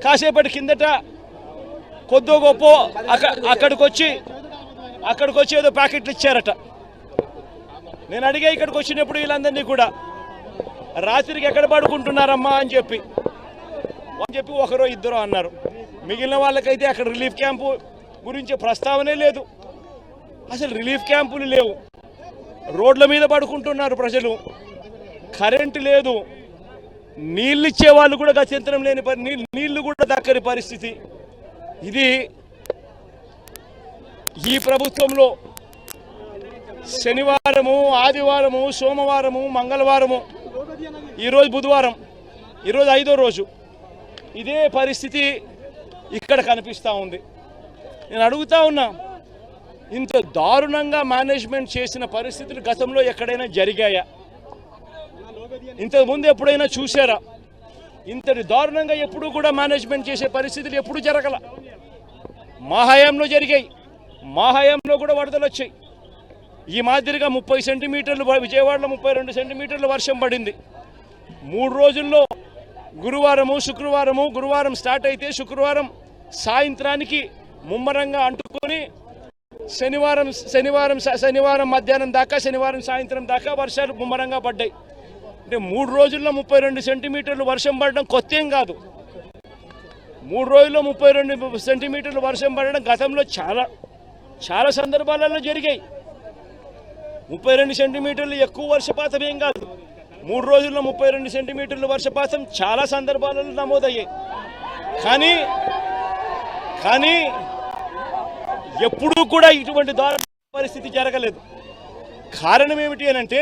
కాసేపటి కిందట కొద్దో గొప్ప అక్కడికి వచ్చి ఏదో ప్యాకెట్లు ఇచ్చారట. నేను అడిగా ఇక్కడికి వచ్చినప్పుడు వీళ్ళందరినీ కూడా రాత్రికి ఎక్కడ పడుకుంటున్నారమ్మా అని చెప్పి ఒకరో ఇద్దరు అన్నారు. మిగిలిన వాళ్ళకైతే అక్కడ రిలీఫ్ క్యాంపు గురించి ప్రస్తావనే లేదు. అసలు రిలీఫ్ క్యాంపులు లేవు, రోడ్ల మీద పడుకుంటున్నారు ప్రజలు, కరెంటు లేదు, నీళ్ళు ఇచ్చే వాళ్ళు కూడా గత్యంతరం లేని నీళ్లు కూడా దక్కని పరిస్థితి. ఇది ఈ ప్రభుత్వంలో శనివారము, ఆదివారము, సోమవారము, మంగళవారము, ఈరోజు బుధవారం, ఈరోజు 5వ రోజు ఇదే పరిస్థితి ఇక్కడ కనిపిస్తూ ఉంది. నేను అడుగుతా ఉన్నా, ఇంత దారుణంగా మేనేజ్మెంట్ చేసిన పరిస్థితులు గతంలో ఎక్కడైనా జరిగాయా? ఇంతకుముందు ఎప్పుడైనా చూసారా? ఇంతటి దారుణంగా ఎప్పుడు కూడా మేనేజ్మెంట్ చేసే పరిస్థితులు ఎప్పుడు జరగల. మా హయాంలో జరిగాయి, మా హయాంలో కూడా వరదలు వచ్చాయి. ఈ మాదిరిగా 30 సెంటీమీటర్లు, విజయవాడలో 32 సెంటీమీటర్ల వర్షం పడింది 3 రోజుల్లో. గురువారము, శుక్రవారము, గురువారం స్టార్ట్ అయితే శుక్రవారం సాయంత్రానికి ముమ్మరంగా అంటుకొని శనివారం మధ్యాహ్నం దాకా, శనివారం సాయంత్రం దాకా వర్షాలు ముమ్మరంగా పడ్డాయి. అంటే 3 రోజుల్లో 32 సెంటీమీటర్లు వర్షం పడడం కొత్త ఏం కాదు. 3 రోజుల్లో 32 సెంటీమీటర్లు వర్షం పడడం గతంలో చాలా సందర్భాలలో జరిగాయి. 32 సెంటీమీటర్లు ఎక్కువ వర్షపాతం ఏం కాదు. 3 రోజుల్లో 32 సెంటీమీటర్ల వర్షపాతం చాలా సందర్భాలలో నమోదయ్యాయి. కానీ ఎప్పుడూ కూడా ఇటువంటి దారుణ పరిస్థితి జరగలేదు. కారణం ఏమిటి అనంటే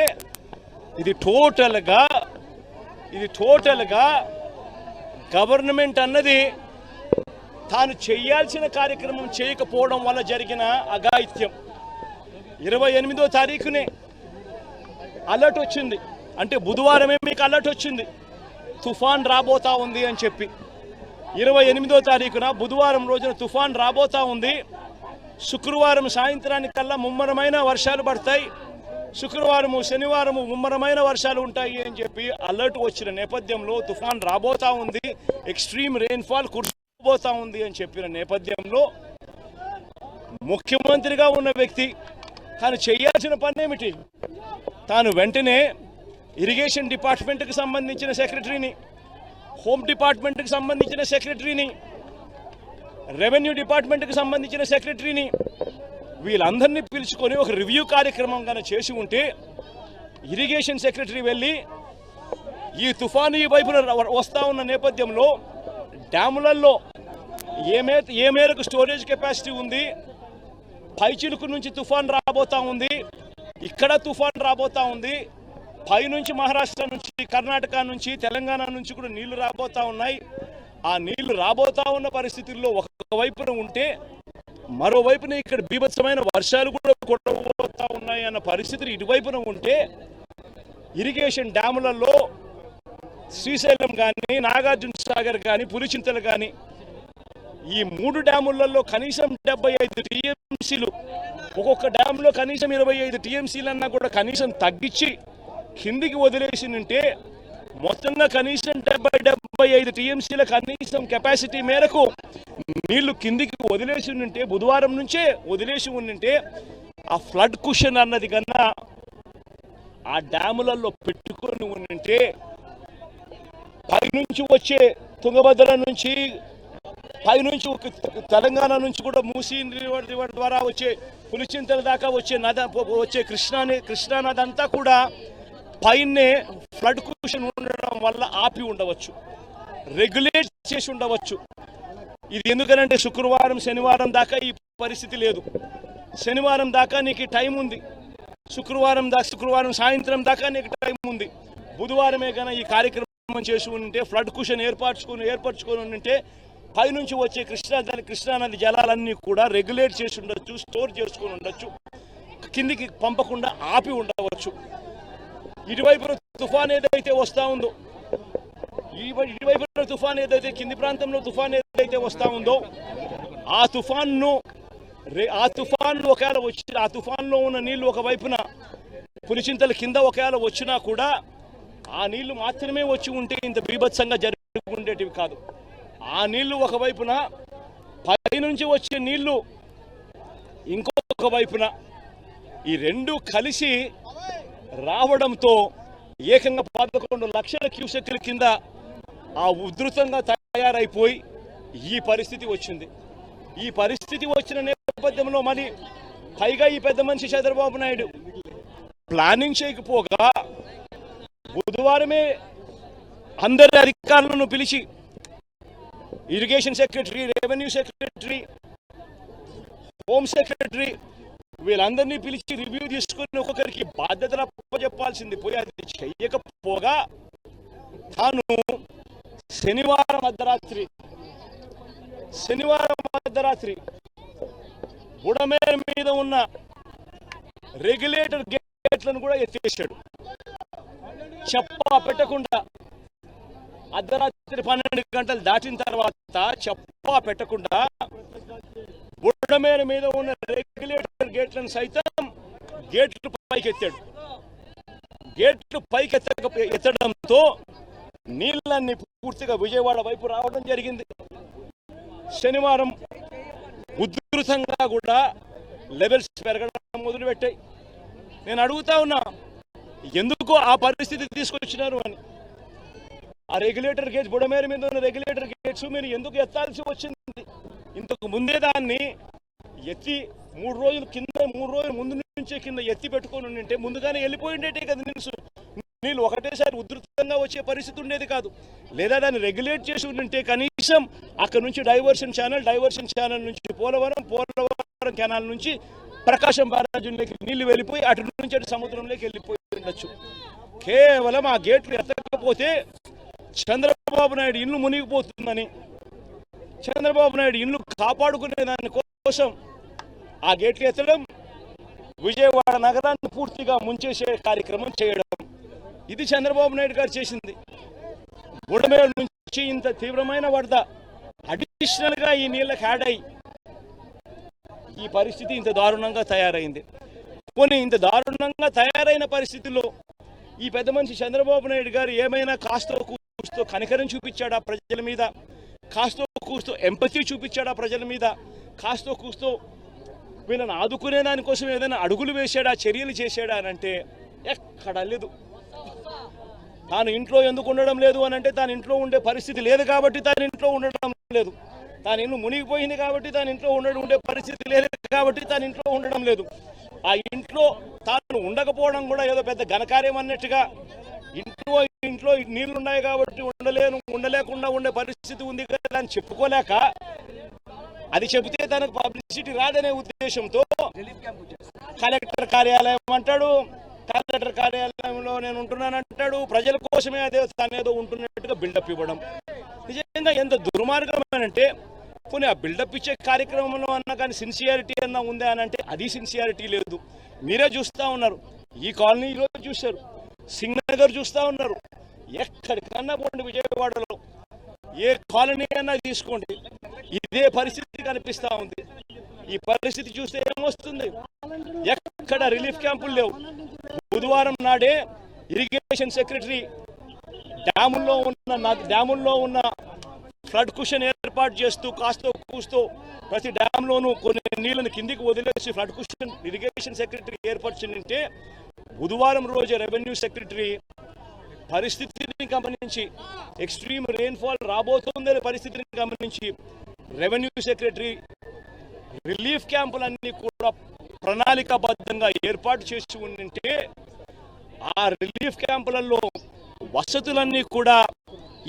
ఇది టోటల్గా గవర్నమెంట్ అన్నది తాను చేయాల్సిన కార్యక్రమం చేయకపోవడం వల్ల జరిగిన అఘాయిత్యం. 28వ తారీఖునే అలర్ట్ వచ్చింది, అంటే బుధవారమే మీకు అలర్ట్ వచ్చింది తుఫాన్ రాబోతా ఉంది అని చెప్పి. 28వ తారీఖున బుధవారం రోజున తుఫాన్ రాబోతా ఉంది. శుక్రవారం సాయంత్రానికల్లా ముమ్మరమైన వర్షాలు పడతాయి, శుక్రవారము శనివారము ముమ్మరమైన వర్షాలు ఉంటాయి అని చెప్పి అలర్ట్ వచ్చిన నేపథ్యంలో తుఫాన్ రాబోతా ఉంది, ఎక్స్ట్రీమ్ రెయిన్ఫాల్ కురిసిపోతా ఉంది అని చెప్పిన నేపథ్యంలో ముఖ్యమంత్రిగా ఉన్న వ్యక్తి తాను చేయాల్సిన పని ఏమిటి? తాను వెంటనే ఇరిగేషన్ డిపార్ట్మెంట్కి సంబంధించిన సెక్రటరీని, హోమ్ డిపార్ట్మెంట్కి సంబంధించిన సెక్రటరీని, రెవెన్యూ డిపార్ట్మెంట్కి సంబంధించిన సెక్రటరీని, వీళ్ళందరినీ పిలుచుకొని ఒక రివ్యూ కార్యక్రమం కనుక చేసి ఉంటే, ఇరిగేషన్ సెక్రటరీ వెళ్ళి ఈ తుఫాను ఈ వైపున వస్తూ ఉన్న నేపథ్యంలో డ్యాములలో ఏ మేరకు స్టోరేజ్ కెపాసిటీ ఉంది, పైచిలుకు నుంచి తుఫాన్ రాబోతా ఉంది, ఇక్కడ తుఫాన్ రాబోతా ఉంది, పైనుంచి మహారాష్ట్ర నుంచి, కర్ణాటక నుంచి, తెలంగాణ నుంచి కూడా నీళ్లు రాబోతా ఉన్నాయి. ఆ నీళ్లు రాబోతా ఉన్న పరిస్థితుల్లో ఒకవైపున ఉంటే మరోవైపున ఇక్కడ బీభత్సమైన వర్షాలు కూడా కొట్టబోతా ఉన్నాయి అన్న పరిస్థితులు ఇటువైపున ఉంటే, ఇరిగేషన్ డ్యాములలో శ్రీశైలం కానీ, నాగార్జున సాగర్ కానీ, పులిచింతలు కానీ, ఈ 3 డ్యాములలో కనీసం 75 టీఎంసీలు, ఒక్కొక్క డ్యామ్లో కనీసం 25 టీఎంసీలన్నా కూడా కనీసం తగ్గించి కిందికి వదిలేసి ఉంటే, మొత్తంగా కనీసం 70-75 టీఎంసీల కనీసం కెపాసిటీ మేరకు నీళ్లు కిందికి వదిలేసి ఉంటే, బుధవారం నుంచే వదిలేసి ఉంటే, ఆ ఫ్లడ్ కుషన్ అన్నది కన్నా ఆ డ్యాములలో పెట్టుకొని ఉంటే, పైనుంచి వచ్చే తుంగభద్ర నుంచి, పైనుంచి తెలంగాణ నుంచి కూడా మూసీ రివర్ ద్వారా వచ్చే పులిచింతల దాకా వచ్చే కృష్ణా నది అంతా కూడా పైనే ఫ్లడ్ కుషన్ ఉండడం వల్ల ఆపి ఉండవచ్చు, రెగ్యులేట్ చేసి ఉండవచ్చు. ఇది ఎందుకనంటే శుక్రవారం శనివారం దాకా ఈ పరిస్థితి లేదు. శనివారం దాకా నీకు టైం ఉంది, శుక్రవారం సాయంత్రం దాకా నీకు టైం ఉంది. బుధవారమే కన్నా ఈ కార్యక్రమం చేసి ఉంటే, ఫ్లడ్ కుషన్ ఏర్పరచుకొని ఉంటే, పైనుంచి వచ్చే కృష్ణానది జలాలన్నీ కూడా రెగ్యులేట్ చేసి ఉండొచ్చు, స్టోర్ చేసుకొని ఉండొచ్చు, కిందికి పంపకుండా ఆపి ఉండవచ్చు. ఇటువైపున తుఫాన్ ఏదైతే వస్తూ ఉందో, ఇటువైపున తుఫాన్ ఏదైతే కింది ప్రాంతంలో తుఫాన్ ఏదైతే వస్తూ ఉందో, ఆ తుఫాన్ను ఒకవేళ వచ్చి, ఆ తుఫాన్లో ఉన్న నీళ్లు ఒకవైపున పులిచింతల కింద ఒకవేళ వచ్చినా కూడా ఆ నీళ్లు మాత్రమే వచ్చి ఉంటే ఇంత బీభత్సంగా జరిగి ఉండేటివి కాదు. ఆ నీళ్లు ఒకవైపున, పైనుంచి వచ్చే నీళ్లు ఇంకొక వైపున, ఈ రెండు కలిసి రావడంతో ఏకంగా 11 లక్షల క్యూసెక్కుల కింద ఆ ఉధృతంగా తయారైపోయి ఈ పరిస్థితి వచ్చింది. ఈ పరిస్థితి వచ్చిన నేపథ్యంలో మరి పైగా ఈ పెద్ద మనిషి చంద్రబాబు నాయుడు ప్లానింగ్ చేయకపోగా బుధవారమే అందరి అధికారులను పిలిచి irrigation secretary, revenue secretary, home secretary వీళ్ళందరినీ పిలిచి రివ్యూ తీసుకుని ఒక్కొక్కరికి బాధ్యతలు అప్పచెప్పాల్సింది పోయి అది చెయ్యకపోగా తాను శనివారం అర్ధరాత్రి బుడమేరు మీద ఉన్న రెగ్యులేటర్ గేట్లను కూడా ఎత్తేసాడు. చెప్పా పెట్టకుండా అర్ధరాత్రి 12 గంటలు దాటిన తర్వాత చెప్పా పెట్టకుండా బుడమేరు మీద ఉన్న రెగ్యులేటర్ గేట్లను సైతం గేట్లు పైకెత్తాడు. గేట్లు ఎత్తడంతో నీళ్ళన్నీ పూర్తిగా విజయవాడ వైపు రావడం జరిగింది. శనివారం ఉధృతంగా కూడా లెవెల్స్ పెరగడం మొదలుపెట్టాయి. నేను అడుగుతా ఉన్నా, ఎందుకు ఆ పరిస్థితి తీసుకొచ్చినారు అని. ఆ రెగ్యులేటర్ గేట్స్, బుడమేరు మీద ఉన్న రెగ్యులేటర్ గేట్స్ మీరు ఎందుకు ఎత్తాల్సి వచ్చింది? ఇంతకు ముందే దాన్ని ఎత్తి 3 రోజుల ముందు నుంచే కింద ఎత్తి పెట్టుకొని ఉంటే ముందుగానే వెళ్ళిపోయి ఉండేటే కదా నీళ్ళు ఒకటేసారి ఉధృతంగా వచ్చే పరిస్థితి ఉండేది కాదు. లేదా దాన్ని రెగ్యులేట్ చేసి ఉంటే కనీసం అక్కడ నుంచి డైవర్షన్ ఛానల్ నుంచి పోలవరం కెనాల్ నుంచి ప్రకాశం బ్యారేజ్లోకి నీళ్లు వెళ్ళిపోయి అటు నుంచి అటు సముద్రంలోకి వెళ్ళిపోయి ఉండొచ్చు. కేవలం ఆ గేట్లు ఎత్తకపోతే చంద్రబాబు నాయుడు ఇల్లు మునిగిపోతుందని, చంద్రబాబు నాయుడు ఇల్లు కాపాడుకునే దాని కోసం ఆ గేట్లు ఎత్తడం, విజయవాడ నగరాన్ని పూర్తిగా ముంచేసే కార్యక్రమం చేయడం, ఇది చంద్రబాబు నాయుడు గారు చేసింది. బుడమేరు నుంచి ఇంత తీవ్రమైన వరద అడిషనల్ గా ఈ నీళ్ళకి యాడ్ అయ్యి ఈ పరిస్థితి ఇంత దారుణంగా తయారైంది. కొన్ని ఇంత దారుణంగా తయారైన పరిస్థితుల్లో ఈ పెద్ద మనిషి చంద్రబాబు నాయుడు గారు ఏమైనా కాస్తో కూస్తో కనికరం చూపించాడా ప్రజల మీద? కాస్తో కూస్తో ఎంపతి చూపించాడా ప్రజల మీద? కాస్తో కూస్తో వీళ్ళని ఆదుకునే దానికోసం ఏదైనా అడుగులు వేసాడా, చర్యలు చేశాడా అని అంటే ఎక్కడా లేదు. తాను ఇంట్లో ఎందుకు ఉండడం లేదు అని అంటే తాను ఇంట్లో ఉండే పరిస్థితి లేదు కాబట్టి తాను ఇంట్లో ఉండడం లేదు. తాను ఇల్లు మునిగిపోయింది కాబట్టి తాను ఇంట్లో ఉండే పరిస్థితి లేదు కాబట్టి తాను ఇంట్లో ఉండడం లేదు. ఆ ఇంట్లో తాను ఉండకపోవడం కూడా ఏదో పెద్ద ఘనకార్యం అన్నట్టుగా ఇంట్లో నీళ్లు ఉన్నాయి కాబట్టి ఉండలేకుండా ఉండే పరిస్థితి ఉంది కదా అని చెప్పుకోలేక, అది చెబితే తనకు పబ్లిసిటీ రాదనే ఉద్దేశంతో కలెక్టర్ కార్యాలయం అంటాడు, కలెక్టర్ కార్యాలయంలో నేను ఉంటున్నానంటాడు, ప్రజల కోసమే అదే తానేదో ఉంటున్నట్టుగా బిల్డప్ ఇవ్వడం. నిజంగా ఎంత దుర్మార్గం అంటే కొన్ని ఆ బిల్డప్ ఇచ్చే కార్యక్రమంలో అన్నా కానీ సిన్సియారిటీ అన్నా ఉందా అని అంటే అది సిన్సియారిటీ లేదు. మీరే చూస్తూ ఉన్నారు, ఈ కాలనీ ఈరోజు చూశారు, సింగనగర్ చూస్తూ ఉన్నారు, ఎక్కడికన్నా పోండి విజయవాడలో ఏ కాలనీ అన్నా తీసుకోండి ఇదే పరిస్థితి కనిపిస్తూ ఉంది. ఈ పరిస్థితి చూస్తే ఏమొస్తుంది? ఎక్కడ రిలీఫ్ క్యాంపులు లేవు. బుధవారం నాడే ఇరిగేషన్ సెక్రటరీ డ్యాముల్లో ఉన్న ఫ్లడ్ కుషన్ ఏర్పాటు చేస్తూ కాస్తో కూస్తో ప్రతి డ్యాంలోనూ కొన్ని నీళ్లను కిందికి వదిలేసి ఫ్లడ్ కుషన్ ఇరిగేషన్ సెక్రటరీ ఏర్పరిచిందంటే, బుధవారం రోజు రెవెన్యూ సెక్రటరీ పరిస్థితిని గమనించి, ఎక్స్ట్రీమ్ రెయిన్ఫాల్ రాబోతుందనే పరిస్థితిని గమనించి రెవెన్యూ సెక్రటరీ రిలీఫ్ క్యాంపులన్నీ కూడా ప్రణాళికాబద్ధంగా ఏర్పాటు చేసి ఉంటే ఆ రిలీఫ్ క్యాంపులలో వసతులన్నీ కూడా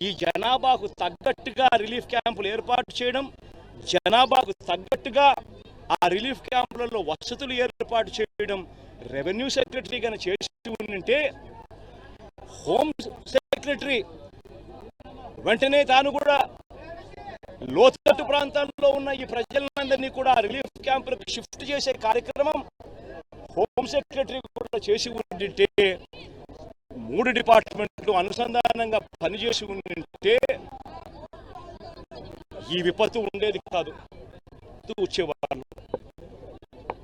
ఈ జనాభాకు తగ్గట్టుగా రిలీఫ్ క్యాంపులు ఏర్పాటు చేయడం, జనాభాకు తగ్గట్టుగా ఆ రిలీఫ్ క్యాంపులలో వసతులు ఏర్పాటు చేయడం రెవెన్యూ సెక్రటరీ గాని చేసి ఉంటే, హోమ్ సెక్రటరీ వెంటనే తాను కూడా లోతట్టు ప్రాంతాల్లో ఉన్న ఈ ప్రజలందరినీ కూడా రిలీఫ్ క్యాంపులకు షిఫ్ట్ చేసే కార్యక్రమం హోమ్ సెక్రటరీ కూడా చేసి ఉంటే, 3 డిపార్ట్మెంట్లు అనుసంధానంగా పనిచేసి ఉంటే ఈ విపత్తు ఉండేది కాదు. వచ్చేవాళ్ళు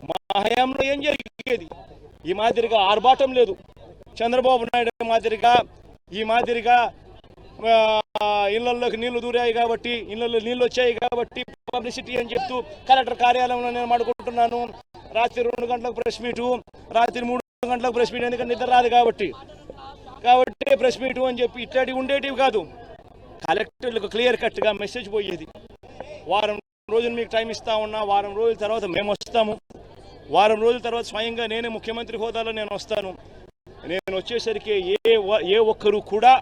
మా హయాంలో ఏం జరిగేది? ఈ మాదిరిగా ఆర్భాటం లేదు. చంద్రబాబు నాయుడు మాదిరిగా ఈ మాదిరిగా ఇళ్లలోకి నీళ్లు దూరాయి కాబట్టి, ఇళ్లలో నీళ్ళు వచ్చాయి కాబట్టి పబ్లిసిటీ అని చెప్తూ కలెక్టర్ కార్యాలయంలో నేను మాట్లాడుకుంటున్నాను. రాత్రి 2 గంటలకు ప్రెస్ మీటు, రాత్రి 3 గంటలకు ప్రెస్ మీట్, ఎందుకంటే నిద్ర రాదు కాబట్టి ప్రెస్ మీటు అని చెప్పి ఇట్లాంటివి ఉండేటివి కాదు. కలెక్టర్లకు క్లియర్ కట్గా మెసేజ్ పోయేది, వారం రోజులు మీకు టైం ఇస్తా ఉన్నా, వారం రోజుల తర్వాత మేము వస్తాము, వారం రోజుల తర్వాత స్వయంగా నేనే ముఖ్యమంత్రి హోదాలో నేను వస్తాను. నేను వచ్చేసరికి ఏ ఒక్కరు కూడా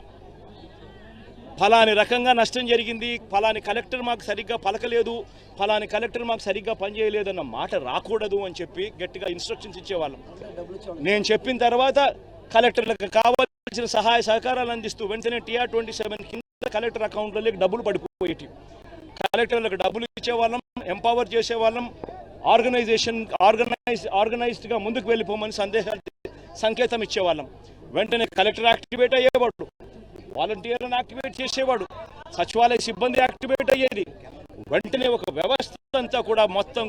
ఫలాని రకంగా నష్టం జరిగింది, ఫలాని కలెక్టర్ మాకు సరిగ్గా పలకలేదు, ఫలాని కలెక్టర్ మాకు సరిగ్గా పనిచేయలేదన్న మాట రాకూడదు అని చెప్పి గట్టిగా ఇన్స్ట్రక్షన్స్ ఇచ్చేవాళ్ళం. నేను చెప్పిన తర్వాత కలెక్టర్లకు కావాల్సిన సహాయ సహకారాలు అందిస్తూ వెంటనే TR-27 కింద కలెక్టర్ అకౌంట్లోకి డబ్బులు పడిపోయేటి. కలెక్టర్లకు డబ్బులు ఇచ్చేవాళ్ళం, ఎంపవర్ చేసేవాళ్ళం, ఆర్గనైజ్డ్గా ముందుకు వెళ్ళిపోమని సంకేతం ఇచ్చేవాళ్ళం. వెంటనే కలెక్టర్ యాక్టివేట్ అయ్యేవాడు, వాలంటీర్లను యాక్టివేట్ చేసేవాడు, సచివాలయ సిబ్బంది యాక్టివేట్ అయ్యేది. వెంటనే ఒక వ్యవస్థ అంతా కూడా మొత్తం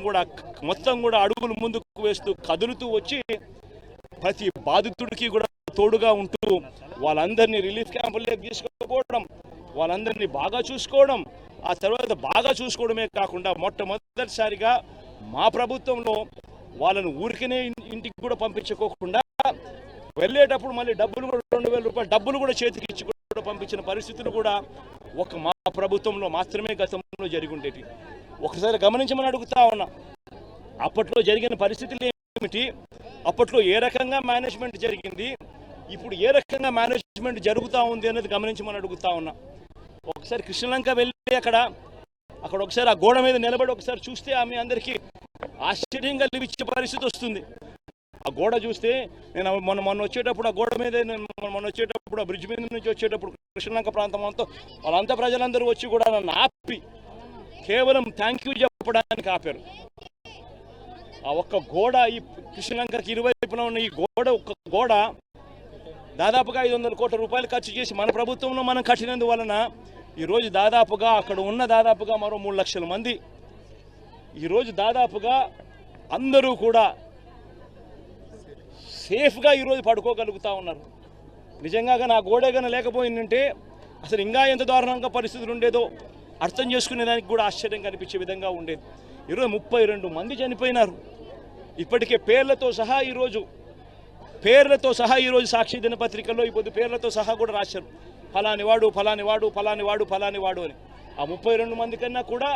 కూడా అడుగులు ముందుకు వేస్తూ కదులుతూ వచ్చి ప్రతి బాధితుడికి కూడా తోడుగా ఉంటూ వాళ్ళందరినీ రిలీఫ్ క్యాంపుల్లోకి తీసుకుపోవడం, వాళ్ళందరినీ బాగా చూసుకోవడం, ఆ తర్వాత బాగా చూసుకోవడమే కాకుండా మొట్టమొదటిసారిగా మా ప్రభుత్వంలో వాళ్ళను ఊరికనే ఇంటికి కూడా పంపించుకోకుండా వెళ్ళేటప్పుడు మళ్ళీ డబ్బులు కూడా 2,000 రూపాయలు డబ్బులు కూడా చేతికి ఇచ్చి కూడా పంపించిన పరిస్థితులు కూడా మా ప్రభుత్వంలో మాత్రమే గతంలో జరిగి ఉండేవి. ఒకసారి గమనించమని అడుగుతా ఉన్నా, అప్పట్లో జరిగిన పరిస్థితులు ఏమిటి, అప్పట్లో ఏ రకంగా మేనేజ్మెంట్ జరిగింది, ఇప్పుడు ఏ రకంగా మేనేజ్మెంట్ జరుగుతూ ఉంది అనేది గమనించమని అడుగుతా ఉన్నా. ఒకసారి కృష్ణలంక వెళ్ళి అక్కడ ఒకసారి ఆ గోడ మీద నిలబడి ఒకసారి చూస్తే ఆమె అందరికీ ఆశ్చర్యంగా కలిగించే పరిస్థితి వస్తుంది. ఆ గోడ చూస్తే నేను మొన్న వచ్చేటప్పుడు ఆ గోడ మీద ఆ బ్రిడ్జ్ మీద నుంచి వచ్చేటప్పుడు కృష్ణలంక ప్రాంతం అంతా వాళ్ళంతా ప్రజలందరూ వచ్చి కూడా నన్ను ఆపి కేవలం థ్యాంక్ యూ చెప్పడానికి ఆపారు. ఆ ఒక్క గోడ, ఈ కృష్ణలంకకి ఇరువైపున ఉన్న ఈ గోడ దాదాపుగా 500 కోట్ల రూపాయలు ఖర్చు చేసి మన ప్రభుత్వంలో మనం కట్టినందువలన ఈరోజు దాదాపుగా అక్కడ ఉన్న దాదాపుగా మరో 3 లక్షల మంది ఈరోజు దాదాపుగా అందరూ కూడా సేఫ్గా ఈరోజు పడుకోగలుగుతూ ఉన్నారు. నిజంగా నా గోడేగానే లేకపోయిందంటే అసలు ఇంకా ఎంత దారుణంగా పరిస్థితులు ఉండేదో అర్థం చేసుకునేదానికి కూడా ఆశ్చర్యం కనిపించే విధంగా ఉండేది. ఈరోజు 32 మంది చనిపోయినారు. ఇప్పటికే పేర్లతో సహా ఈరోజు సాక్షి దినపత్రికల్లో ఇప్పుడు పేర్లతో సహా కూడా రాశారు, ఫలానివాడు అని. ఆ 32 మంది కన్నా కూడా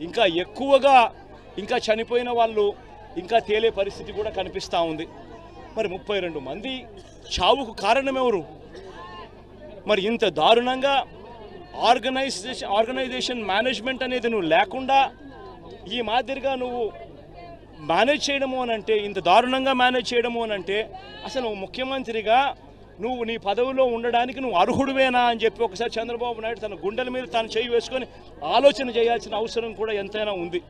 ఇంకా ఎక్కువగా ఇంకా చనిపోయిన వాళ్ళు ఇంకా తేలే పరిస్థితి కూడా కనిపిస్తూ ఉంది. మరి 32 మంది చావుకు కారణం ఎవరు? మరి ఇంత దారుణంగా ఆర్గనైజేషన్ మేనేజ్మెంట్ అనేది నువ్వు లేకుండా ఈ మాదిరిగా నువ్వు మేనేజ్ చేయడము అని అంటే, ఇంత దారుణంగా మేనేజ్ చేయడము అని అంటే అసలు ముఖ్యమంత్రిగా నువ్వు నీ పదవిలో ఉండడానికి నువ్వు అర్హుడువేనా అని చెప్పి ఒకసారి చంద్రబాబు నాయుడు తన గుండెల మీద తాను చేయి వేసుకొని ఆలోచన చేయాల్సిన అవసరం కూడా ఎంతైనా ఉంది.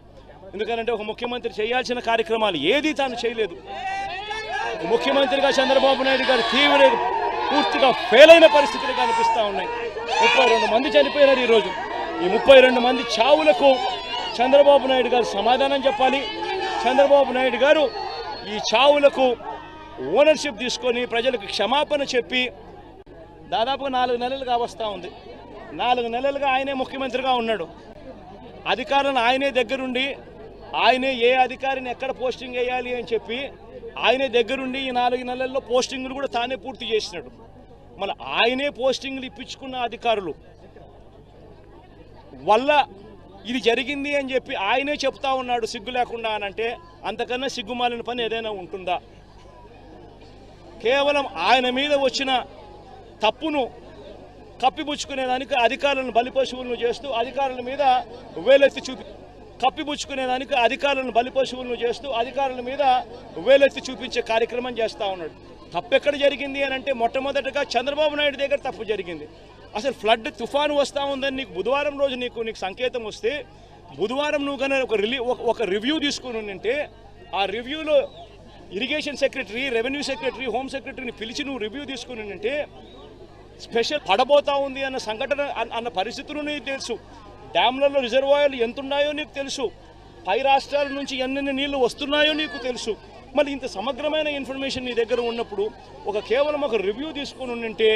ఎందుకంటే ఒక ముఖ్యమంత్రి చేయాల్సిన కార్యక్రమాలు ఏదీ తాను చేయలేదు. ముఖ్యమంత్రిగా చంద్రబాబు నాయుడు గారు పూర్తిగా ఫెయిల్ అయిన పరిస్థితులు కనిపిస్తూ ఉన్నాయి. 32 మంది చనిపోయినారు ఈరోజు. ఈ 32 మంది చావులకు చంద్రబాబు నాయుడు గారు సమాధానం చెప్పాలి. చంద్రబాబు నాయుడు గారు ఈ చావులకు ఓనర్షిప్ తీసుకొని ప్రజలకు క్షమాపణ చెప్పి దాదాపుగా 4 నెలలుగా వస్తూ ఉంది. 4 నెలలుగా ఆయనే ముఖ్యమంత్రిగా ఉన్నాడు. అధికారులను ఆయనే దగ్గరుండి ఆయనే ఏ అధికారిని ఎక్కడ పోస్టింగ్ వేయాలి అని చెప్పి ఆయనే దగ్గరుండి ఈ 4 నెలల్లో పోస్టింగ్లు కూడా తానే పూర్తి చేసినాడు. మన ఆయనే పోస్టింగ్లు ఇప్పించుకున్న అధికారులు వల్ల ఇది జరిగింది అని చెప్పి ఆయనే చెప్తా ఉన్నాడు సిగ్గు లేకుండా అనంటే అంతకన్నా సిగ్గుమాలిన పని ఏదైనా ఉంటుందా? కేవలం ఆయన మీద వచ్చిన తప్పును కప్పిపుచ్చుకునేదానికి అధికారులను బలిపశువులను చేస్తూ అధికారుల మీద వేలెత్తి చూపించే కార్యక్రమం చేస్తూ ఉన్నాడు. తప్పెక్కడ జరిగింది అని అంటే మొట్టమొదటిగా చంద్రబాబు నాయుడు దగ్గర తప్పు జరిగింది. అసలు ఫ్లడ్ తుఫాను వస్తూ ఉందని నీకు బుధవారం రోజు నీకు సంకేతం వస్తే బుధవారం నువ్వు కానీ ఒక రివ్యూ తీసుకుని ఉంటే ఆ రివ్యూలో irrigation secretary, revenue secretary, home సెక్రటరీని పిలిచి నువ్వు రివ్యూ తీసుకుని ఉంటే స్పెషల్ పడబోతా ఉంది అన్న సంఘటన అన్న పరిస్థితులు నీకు తెలుసు. డ్యామ్లలో రిజర్వాయర్లు ఎంత ఉన్నాయో నీకు తెలుసు. పై రాష్ట్రాల నుంచి ఎన్నెన్ని నీళ్లు వస్తున్నాయో నీకు తెలుసు. మళ్ళీ ఇంత సమగ్రమైన ఇన్ఫర్మేషన్ నీ దగ్గర ఉన్నప్పుడు కేవలం ఒక రివ్యూ తీసుకుని ఉంటే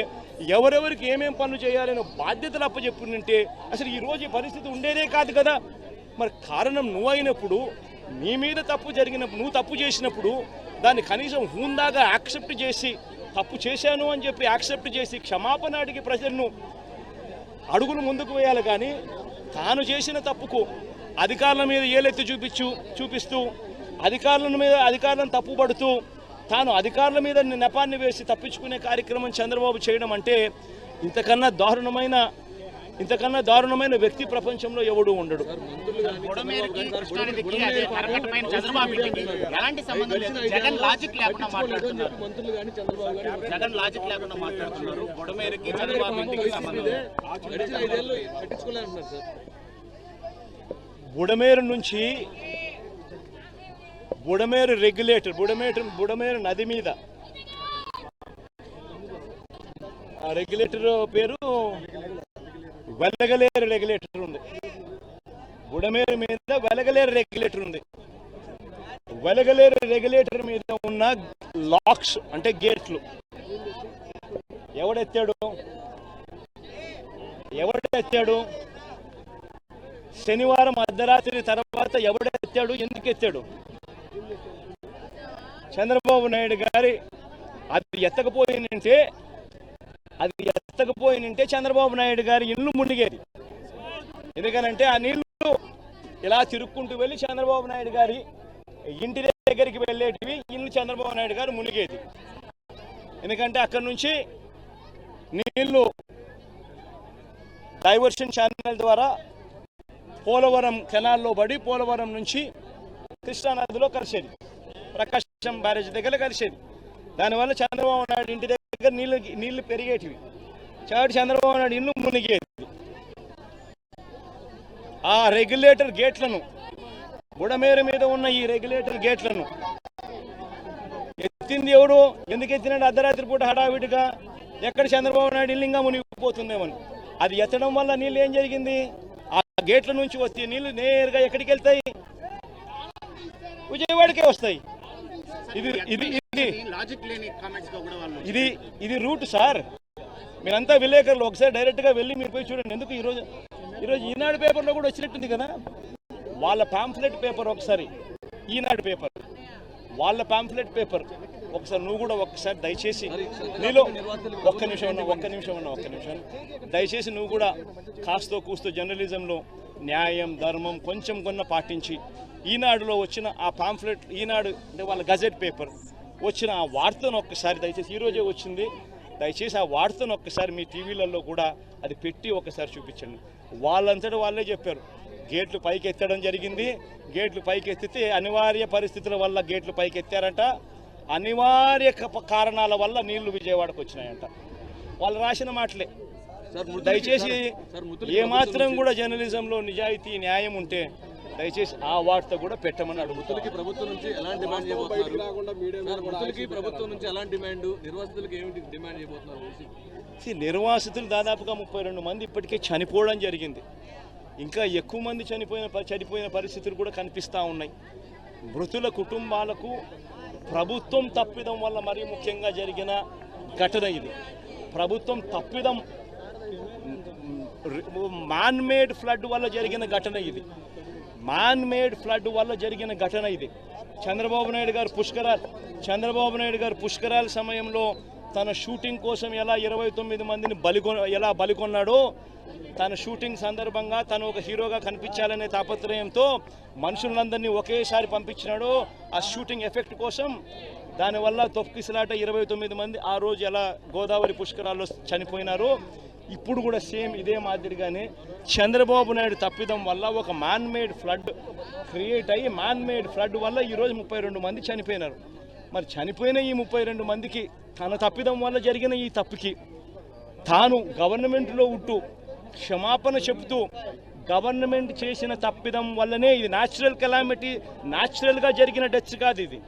ఎవరెవరికి ఏమేం పనులు చేయాలని బాధ్యతలు అప్పచెప్పుంటే అసలు ఈరోజు ఈ పరిస్థితి ఉండేదే కాదు కదా. మరి కారణం నువ్వు అయినప్పుడు, నీ మీద తప్పు జరిగినప్పుడు, నువ్వు తప్పు చేసినప్పుడు దాన్ని కనీసం హూందాగా యాక్సెప్ట్ చేసి తప్పు చేశాను అని చెప్పి యాక్సెప్ట్ చేసి క్షమాపణ అడిగి ప్రజలను అడుగులు ముందుకు వేయాలి. కానీ తాను చేసిన తప్పుకు అధికారుల మీద ఏలెత్తి చూపిస్తూ అధికారులను తప్పుపడుతూ తాను అధికారుల మీద నెపాన్ని వేసి తప్పించుకునే కార్యక్రమం చంద్రబాబు చేయడం అంటే ఇంతకన్నా దారుణమైన వ్యక్తి ప్రపంచంలో ఎవడు ఉండడు. బుడమేరు నుంచి బుడమేరు నది మీద ఆ రెగ్యులేటర్ పేరు వెలగలేరు రెగ్యులేటర్ ఉంది. బుడమేరు మీద వెలగలేరు రెగ్యులేటర్ ఉంది. వెలగలేరు రెగ్యులేటర్ మీద ఉన్న లాక్స్ అంటే గేట్లు ఎవడెత్తాడు? శనివారం అర్ధరాత్రి తర్వాత ఎవడెత్తాడు? ఎందుకు ఎత్తాడు? చంద్రబాబు నాయుడు గారి అది ఎత్తకపోయినంటే చంద్రబాబు నాయుడు గారి ఇల్లు మునిగేది. ఎందుకనంటే ఆ నీళ్లు ఇలా తిరుక్కుంటూ వెళ్ళి చంద్రబాబు నాయుడు గారి ఇంటి దగ్గరికి వెళ్ళేటివి, ఇల్లు చంద్రబాబు నాయుడు గారు మునిగేది. ఎందుకంటే అక్కడి నుంచి నీళ్లు డైవర్షన్ ఛానల్ ద్వారా పోలవరం కెనాల్లో పడి పోలవరం నుంచి కృష్ణానదిలో కలిసేది, ప్రకాశం బ్యారేజ్ దగ్గర కలిసేది. దానివల్ల చంద్రబాబు నాయుడు ఇంటి దగ్గర నీళ్లు పెరిగేటివి, కాబట్టి చంద్రబాబు నాయుడు ఇల్లు మునిగేది. ఆ రెగ్యులేటర్ గేట్లను, బుడమేరు మీద ఉన్న ఈ రెగ్యులేటర్ గేట్లను ఎత్తింది ఎవడు? ఎందుకు ఎత్తినాడు? అర్ధరాత్రి పూట హడావిడిగా ఎక్కడ చంద్రబాబు నాయుడు ఇల్లు ఇంకా మునిగిపోతుందేమని. అది ఎత్తడం వల్ల నీళ్ళు ఏం జరిగింది? ఆ గేట్ల నుంచి వచ్చే నీళ్లు నేరుగా ఎక్కడికి వెళ్తాయి? విజయవాడకే వస్తాయి. ఇది రూట్ సార్. మీరంతా విలేకరులు ఒకసారి డైరెక్ట్గా వెళ్ళి మీరు పోయి చూడండి. ఎందుకు ఈరోజు ఈనాడు పేపర్లో కూడా వచ్చినట్టుంది కదా వాళ్ళ పాంఫ్లెట్ పేపర్. ఒకసారి ఈనాడు పేపర్, వాళ్ళ పాంఫ్లెట్ పేపర్ ఒకసారి నువ్వు కూడా ఒకసారి దయచేసి నీలో ఒక్క నిమిషం దయచేసి నువ్వు కూడా కాస్తో కూస్తో జర్నలిజంలో న్యాయం ధర్మం కొంచెం పాటించి ఈనాడులో వచ్చిన ఆ పాంఫ్లెట్, ఈనాడు అంటే వాళ్ళ గజెట్ పేపర్ వచ్చిన ఆ వార్తను ఒక్కసారి దయచేసి, ఈరోజే వచ్చింది, దయచేసి ఆ వార్తను ఒక్కసారి మీ టీవీలలో కూడా అది పెట్టి ఒకసారి చూపించండి. వాళ్ళంతటా వాళ్ళే చెప్పారు గేట్లు పైకి ఎత్తడం జరిగింది. గేట్లు పైకి ఎత్తితే అనివార్య పరిస్థితుల వల్ల గేట్లు పైకి ఎత్తారంట. అనివార్య కారణాల వల్ల నీళ్లు విజయవాడకు వచ్చినాయంట. వాళ్ళు రాసిన మాటలే. దయచేసి ఏమాత్రం కూడా జర్నలిజంలో నిజాయితీ న్యాయం ఉంటే దయచేసి ఆ వార్త కూడా పెట్టమని అడుగుతుంది. ప్రభుత్వం నుంచి ఎలాంటి డిమాండ్ చేయబోతున్నారు? ప్రభుత్వం నుంచి ఎలాంటి డిమాండ్, నిర్వాసితులకు ఏమిటి డిమాండ్ చేయబోతున్నారు? నిర్వాసితులు దాదాపుగా 32 మంది ఇప్పటికే చనిపోవడం జరిగింది. ఇంకా ఎక్కువ మంది చనిపోయిన పరిస్థితులు కూడా కనిపిస్తూ ఉన్నాయి. మృతుల కుటుంబాలకు ప్రభుత్వం తప్పిదం వల్ల మరీ ముఖ్యంగా జరిగిన ఘటన ఇది. ప్రభుత్వం తప్పిదం, మ్యాన్మేడ్ ఫ్లడ్ వల్ల జరిగిన ఘటన ఇది. చంద్రబాబు నాయుడు గారు పుష్కరాల సమయంలో తన షూటింగ్ కోసం ఎలా 29 మందిని బలికొన్నాడో, తన షూటింగ్ సందర్భంగా తను ఒక హీరోగా కనిపించాలనే తాపత్రయంతో మనుషులందరినీ ఒకేసారి పంపించినాడో ఆ షూటింగ్ ఎఫెక్ట్ కోసం. దానివల్ల తొక్కిసలాట 29 మంది ఆ రోజు ఎలా గోదావరి పుష్కరాల్లో చనిపోయినారో, ఇప్పుడు కూడా సేమ్ ఇదే మాదిరిగానే చంద్రబాబు నాయుడు తప్పిదం వల్ల ఒక మ్యాన్మేడ్ ఫ్లడ్ క్రియేట్ అయ్యి, మ్యాన్మేడ్ ఫ్లడ్ వల్ల ఈరోజు 32 మంది చనిపోయినారు. మరి చనిపోయిన ఈ 32 మందికి తన తప్పిదం వల్ల జరిగిన ఈ తప్పుకి తాను గవర్నమెంట్లో ఉంటూ క్షమాపణ చెబుతూ, గవర్నమెంట్ చేసిన తప్పిదం వల్లనే ఇది న్యాచురల్ కెలామిటీ, న్యాచురల్గా జరిగిన డెత్స్ కాదు, ఇది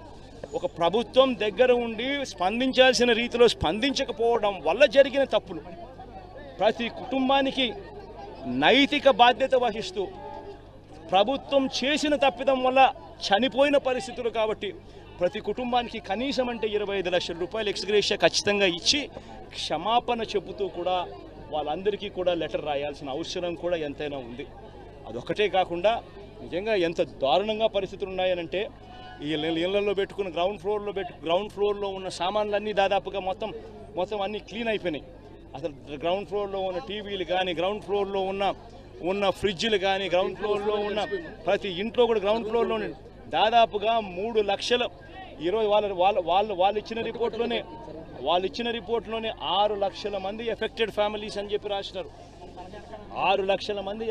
ఒక ప్రభుత్వం దగ్గర ఉండి స్పందించాల్సిన రీతిలో స్పందించకపోవడం వల్ల జరిగిన తప్పులు. ప్రతి కుటుంబానికి నైతిక బాధ్యత వహిస్తూ ప్రభుత్వం చేసిన తప్పిదం వల్ల చనిపోయిన పరిస్థితులు కాబట్టి ప్రతి కుటుంబానికి కనీసం అంటే 25 లక్షల రూపాయలు ఎక్స్గ్రేషియా ఖచ్చితంగా ఇచ్చి క్షమాపణ చెబుతూ కూడా వాళ్ళందరికీ కూడా లెటర్ రాయాల్సిన అవసరం కూడా ఎంతైనా ఉంది. అదొక్కటే కాకుండా నిజంగా ఎంత దారుణంగా పరిస్థితులు ఉన్నాయనంటే ఈ ఇళ్లలో పెట్టుకున్న గ్రౌండ్ ఫ్లోర్లో ఉన్న సామాన్లన్నీ దాదాపుగా మొత్తం అన్నీ క్లీన్ అయిపోయినాయి. అసలు గ్రౌండ్ ఫ్లోర్లో ఉన్న టీవీలు కానీ, గ్రౌండ్ ఫ్లోర్లో ఉన్న ఫ్రిడ్జ్లు కానీ, గ్రౌండ్ ఫ్లోర్లో ఉన్న ప్రతి ఇంట్లో కూడా గ్రౌండ్ ఫ్లోర్లో దాదాపుగా 3 లక్షల ఈరోజు వాళ్ళు ఇచ్చిన రిపోర్ట్లోనే 6 లక్షల మంది ఎఫెక్టెడ్ ఫ్యామిలీస్ అని చెప్పి రాసినారు. 6 లక్షల మంది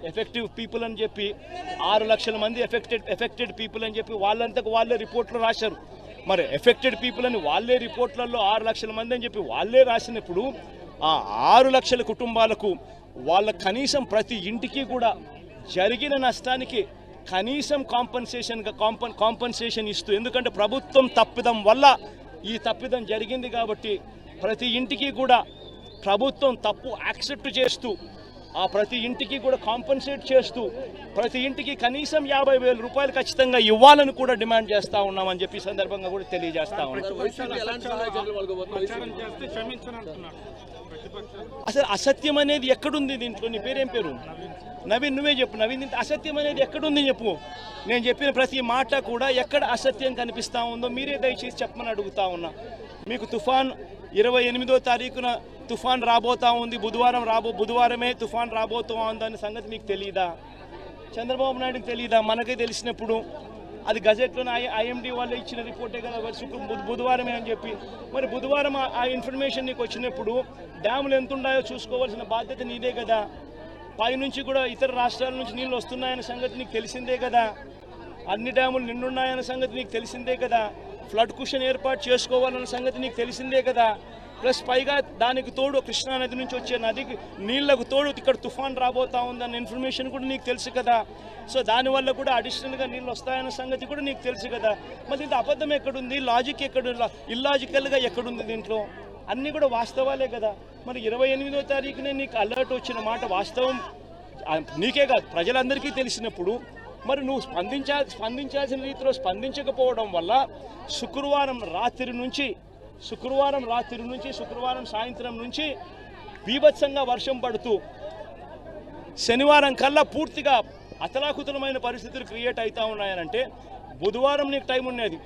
ఎఫెక్టివ్ పీపుల్ అని చెప్పి 6 లక్షల మంది ఎఫెక్టెడ్ పీపుల్ అని చెప్పి వాళ్ళంతకు వాళ్ళే రిపోర్ట్లో రాశారు. మరి ఎఫెక్టెడ్ పీపుల్ అని వాళ్ళే రిపోర్ట్లలో 6 లక్షల మంది అని చెప్పి వాళ్ళే రాసినప్పుడు ఆ 6 లక్షల కుటుంబాలకు వాళ్ళ కనీసం ప్రతి ఇంటికి కూడా జరిగిన నష్టానికి కనీసం కాంపన్సేషన్ ఇస్తూ, ఎందుకంటే ప్రభుత్వం తప్పిదం వల్ల ఈ తప్పిదం జరిగింది కాబట్టి ప్రతి ఇంటికి కూడా ప్రభుత్వం తప్పు యాక్సెప్ట్ చేస్తూ ఆ ప్రతి ఇంటికి కూడా కాంపన్సేట్ చేస్తూ ప్రతి ఇంటికి కనీసం 50,000 రూపాయలు ఖచ్చితంగా ఇవ్వాలని కూడా డిమాండ్ చేస్తూ ఉన్నామని చెప్పి సందర్భంగా కూడా తెలియజేస్తా ఉన్నాం. అసలు అసత్యం అనేది ఎక్కడుంది దీంట్లో? నీ పేరేం పేరు? నవీన్, నువ్వే చెప్పు. నవీన్, అసత్యం అనేది ఎక్కడుంది చెప్పు. నేను చెప్పిన ప్రతి మాట కూడా ఎక్కడ అసత్యం కనిపిస్తూ ఉందో మీరే దయచేసి చెప్పమని అడుగుతా ఉన్నా. మీకు తుఫాన్ 28వ తారీఖున తుఫాన్ రాబోతా ఉంది, బుధవారమే తుఫాన్ రాబోతూ ఉందన్న సంగతి మీకు తెలియదా? చంద్రబాబు నాయుడుకి తెలియదా? మనకే తెలిసినప్పుడు అది గజెట్లోనే ఐఎండీ వాళ్ళు ఇచ్చిన రిపోర్టే కదా బుధవారమే అని చెప్పి. మరి బుధవారం ఆ ఇన్ఫర్మేషన్ నీకు వచ్చినప్పుడు డ్యాములు ఎంత ఉన్నాయో చూసుకోవాల్సిన బాధ్యత నీదే కదా. పైనుంచి కూడా ఇతర రాష్ట్రాల నుంచి నీళ్ళు వస్తున్నాయన్న సంగతి నీకు తెలిసిందే కదా. అన్ని డ్యాములు నిండున్నాయన్న సంగతి నీకు తెలిసిందే కదా. ఫ్లడ్ కుషన్ ఏర్పాటు చేసుకోవాలన్న సంగతి నీకు తెలిసిందే కదా. ప్లస్ పైగా దానికి తోడు కృష్ణానది నుంచి వచ్చే నదికి నీళ్లకు తోడు ఇక్కడ తుఫాన్ రాబోతా ఉందన్న ఇన్ఫర్మేషన్ కూడా నీకు తెలుసు కదా. సో దానివల్ల కూడా అడిషనల్గా నీళ్ళు వస్తాయన్న సంగతి కూడా నీకు తెలుసు కదా. మరి దీంట్లో అబద్ధం ఎక్కడుంది? లాజిక్ ఎక్కడుంది? ఇల్లాజికల్గా ఎక్కడుంది? దీంట్లో అన్నీ కూడా వాస్తవాలే కదా. మరి 28వ తారీఖునే నీకు అలర్ట్ వచ్చిన మాట వాస్తవం నీకే కాదు ప్రజలందరికీ తెలిసినప్పుడు మరి నువ్వు స్పందించాల్సిన రీతిలో స్పందించకపోవడం వల్ల శుక్రవారం రాత్రి నుంచి శుక్రవారం సాయంత్రం నుంచి బీభత్సంగా వర్షం పడుతూ శనివారం కల్లా పూర్తిగా అతలాకుతలమైన పరిస్థితులు క్రియేట్ అవుతూ ఉన్నాయనంటే బుధవారం నీకు టైం ఉన్నది,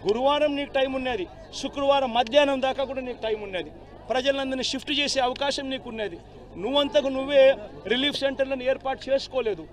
గురువారం నీకు టైం ఉన్నది, శుక్రవారం మధ్యాహ్నం దాకా కూడా నీకు టైం ఉన్నది. ప్రజలందరినీ షిఫ్ట్ చేసే అవకాశం నీకు ఉన్నది. నువ్వంతకు నువ్వే రిలీఫ్ సెంటర్లను ఏర్పాటు చేసుకోలేదు.